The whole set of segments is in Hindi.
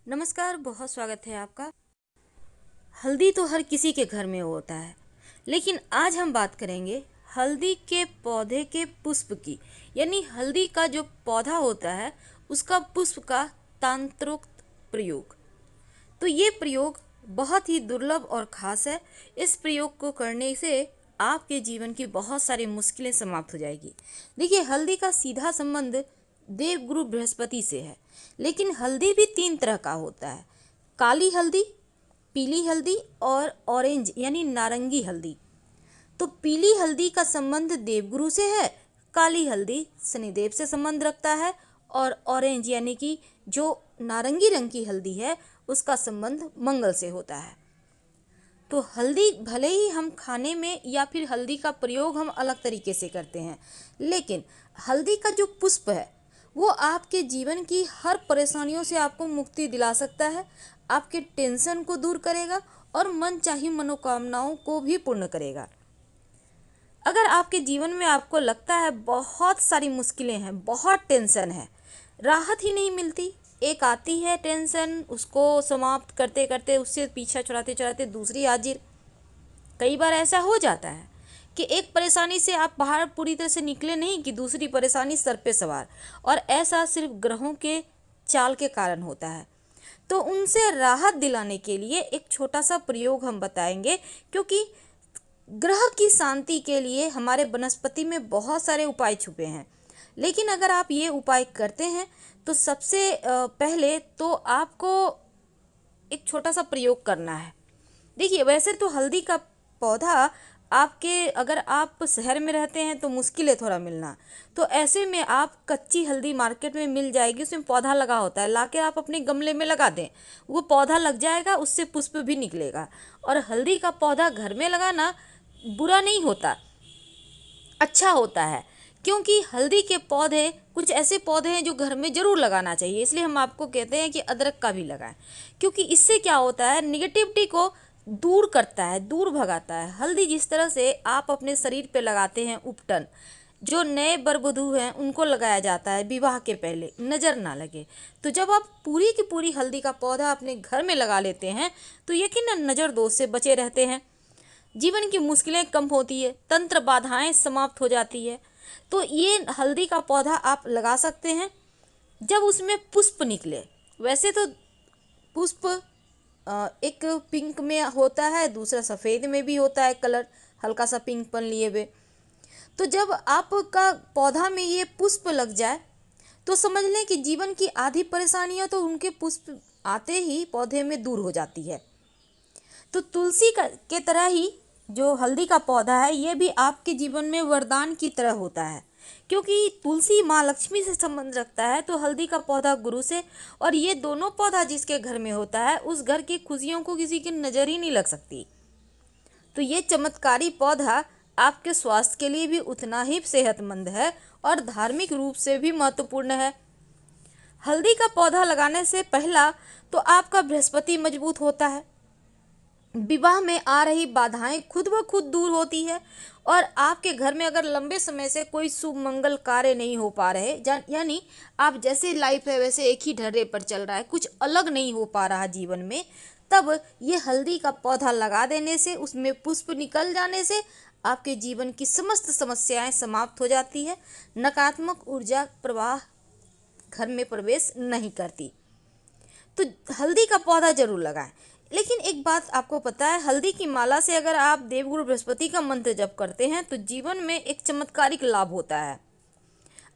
नमस्कार, बहुत स्वागत है आपका। हल्दी तो हर किसी के घर में होता है, लेकिन आज हम बात करेंगे हल्दी के पौधे के पुष्प की। यानी हल्दी का जो पौधा होता है उसका पुष्प का तंत्रोक्त प्रयोग। तो ये प्रयोग बहुत ही दुर्लभ और ख़ास है। इस प्रयोग को करने से आपके जीवन की बहुत सारी मुश्किलें समाप्त हो जाएगी। देखिए, हल्दी का सीधा संबंध देवगुरु बृहस्पति से है, लेकिन हल्दी भी 3 तरह का होता है: काली हल्दी, पीली हल्दी और ऑरेंज यानी नारंगी हल्दी। तो पीली हल्दी का संबंध देवगुरु से है, काली हल्दी शनिदेव से संबंध रखता है और ऑरेंज यानी कि जो नारंगी रंग की हल्दी है उसका संबंध मंगल से होता है। तो हल्दी भले ही हम खाने में या फिर हल्दी का प्रयोग हम अलग तरीके से करते हैं, लेकिन हल्दी का जो पुष्प है वो आपके जीवन की हर परेशानियों से आपको मुक्ति दिला सकता है, आपके टेंशन को दूर करेगा और मनचाही मनोकामनाओं को भी पूर्ण करेगा। अगर आपके जीवन में आपको लगता है बहुत सारी मुश्किलें हैं, बहुत टेंशन है, राहत ही नहीं मिलती, एक आती है टेंशन, उसको समाप्त करते करते उससे पीछा छुड़ाते छुड़ाते दूसरी हाजिर। कई बार ऐसा हो जाता है कि एक परेशानी से आप बाहर पूरी तरह से निकले नहीं कि दूसरी परेशानी सर पे सवार, और ऐसा सिर्फ ग्रहों के चाल के कारण होता है। तो उनसे राहत दिलाने के लिए एक छोटा सा प्रयोग हम बताएंगे, क्योंकि ग्रह की शांति के लिए हमारे वनस्पति में बहुत सारे उपाय छुपे हैं। लेकिन अगर आप ये उपाय करते हैं तो सबसे पहले तो आपको एक छोटा सा प्रयोग करना है। देखिए, वैसे तो हल्दी का पौधा आपके, अगर आप शहर में रहते हैं तो मुश्किल है थोड़ा मिलना, तो ऐसे में आप कच्ची हल्दी मार्केट में मिल जाएगी, उसमें पौधा लगा होता है, लाके आप अपने गमले में लगा दें, वो पौधा लग जाएगा, उससे पुष्प भी निकलेगा। और हल्दी का पौधा घर में लगाना बुरा नहीं होता, अच्छा होता है, क्योंकि हल्दी के पौधे कुछ ऐसे पौधे हैं जो घर में ज़रूर लगाना चाहिए। इसलिए हम आपको कहते हैं कि अदरक का भी लगाएं, क्योंकि इससे क्या होता है, निगेटिविटी को दूर करता है, दूर भगाता है। हल्दी जिस तरह से आप अपने शरीर पे लगाते हैं उपटन, जो नए वर वधू हैं उनको लगाया जाता है विवाह के पहले, नज़र ना लगे। तो जब आप पूरी की पूरी हल्दी का पौधा अपने घर में लगा लेते हैं तो यकीनन नज़र दोष से बचे रहते हैं, जीवन की मुश्किलें कम होती है, तंत्र बाधाएं समाप्त हो जाती है। तो ये हल्दी का पौधा आप लगा सकते हैं जब उसमें पुष्प निकले। वैसे तो पुष्प एक पिंक में होता है, दूसरा सफ़ेद में भी होता है, कलर हल्का सा पिंकपन लिए हुए। तो जब आपका पौधा में ये पुष्प लग जाए तो समझ लें कि जीवन की आधी परेशानियां तो उनके पुष्प आते ही पौधे में दूर हो जाती है। तो तुलसी का के तरह ही जो हल्दी का पौधा है ये भी आपके जीवन में वरदान की तरह होता है, क्योंकि तुलसी माँ लक्ष्मी से संबंध रखता है, तो हल्दी का पौधा गुरु से। और ये दोनों पौधा जिसके घर में होता है उस घर की खुशियों को किसी की नज़र ही नहीं लग सकती। तो ये चमत्कारी पौधा आपके स्वास्थ्य के लिए भी उतना ही सेहतमंद है और धार्मिक रूप से भी महत्वपूर्ण है। हल्दी का पौधा लगाने से पहला तो आपका बृहस्पति मजबूत होता है, विवाह में आ रही बाधाएं खुद ब खुद दूर होती है, और आपके घर में अगर लंबे समय से कोई शुभ मंगल कार्य नहीं हो पा रहे, यानी आप जैसे लाइफ है वैसे एक ही ढर्रे पर चल रहा है, कुछ अलग नहीं हो पा रहा जीवन में, तब ये हल्दी का पौधा लगा देने से, उसमें पुष्प निकल जाने से आपके जीवन की समस्त समस्याएं समाप्त हो जाती है। नकारात्मक ऊर्जा प्रवाह घर में प्रवेश नहीं करती। तो हल्दी का पौधा जरूर लगाएं। लेकिन एक बात आपको पता है, हल्दी की माला से अगर आप देवगुरु बृहस्पति का मंत्र जप करते हैं तो जीवन में एक चमत्कारिक लाभ होता है।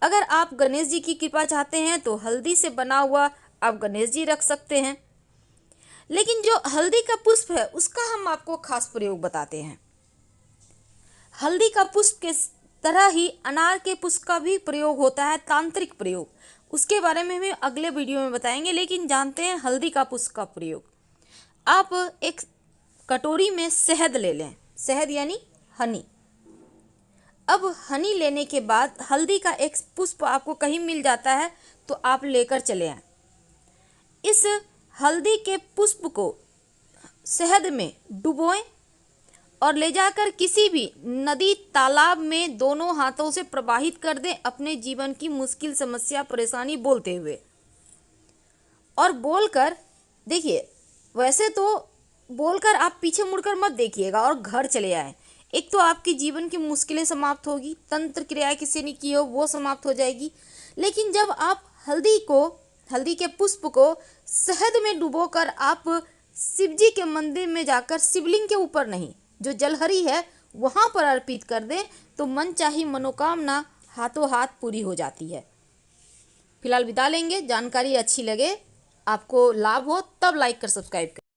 अगर आप गणेश जी की कृपा चाहते हैं तो हल्दी से बना हुआ आप गणेश जी रख सकते हैं। लेकिन जो हल्दी का पुष्प है उसका हम आपको खास प्रयोग बताते हैं। हल्दी का पुष्प के तरह ही अनार के पुष्प का भी प्रयोग होता है, तांत्रिक प्रयोग। उसके बारे में हम अगले वीडियो में बताएंगे, लेकिन जानते हैं हल्दी का पुष्प का प्रयोग। आप एक कटोरी में शहद ले लें, शहद यानी हनी। अब हनी लेने के बाद हल्दी का एक पुष्प आपको कहीं मिल जाता है तो आप लेकर चले आएं। इस हल्दी के पुष्प को शहद में डुबोएं और ले जाकर किसी भी नदी तालाब में दोनों हाथों से प्रवाहित कर दें, अपने जीवन की मुश्किल समस्या परेशानी बोलते हुए, और बोलकर देखिए, वैसे तो बोलकर आप पीछे मुड़कर मत देखिएगा और घर चले आए। एक तो आपकी जीवन की मुश्किलें समाप्त होगी, तंत्र क्रिया किसी ने की हो वो समाप्त हो जाएगी। लेकिन जब आप हल्दी के पुष्प को शहद में डुबोकर आप शिव जी के मंदिर में जाकर शिवलिंग के ऊपर नहीं, जो जलहरी है वहां पर अर्पित कर दें, तो मन चाही मनोकामना हाथों हाथ पूरी हो जाती है। फिलहाल विदा लेंगे। जानकारी अच्छी लगे, आपको लाभ हो तब लाइक कर सब्सक्राइब करें।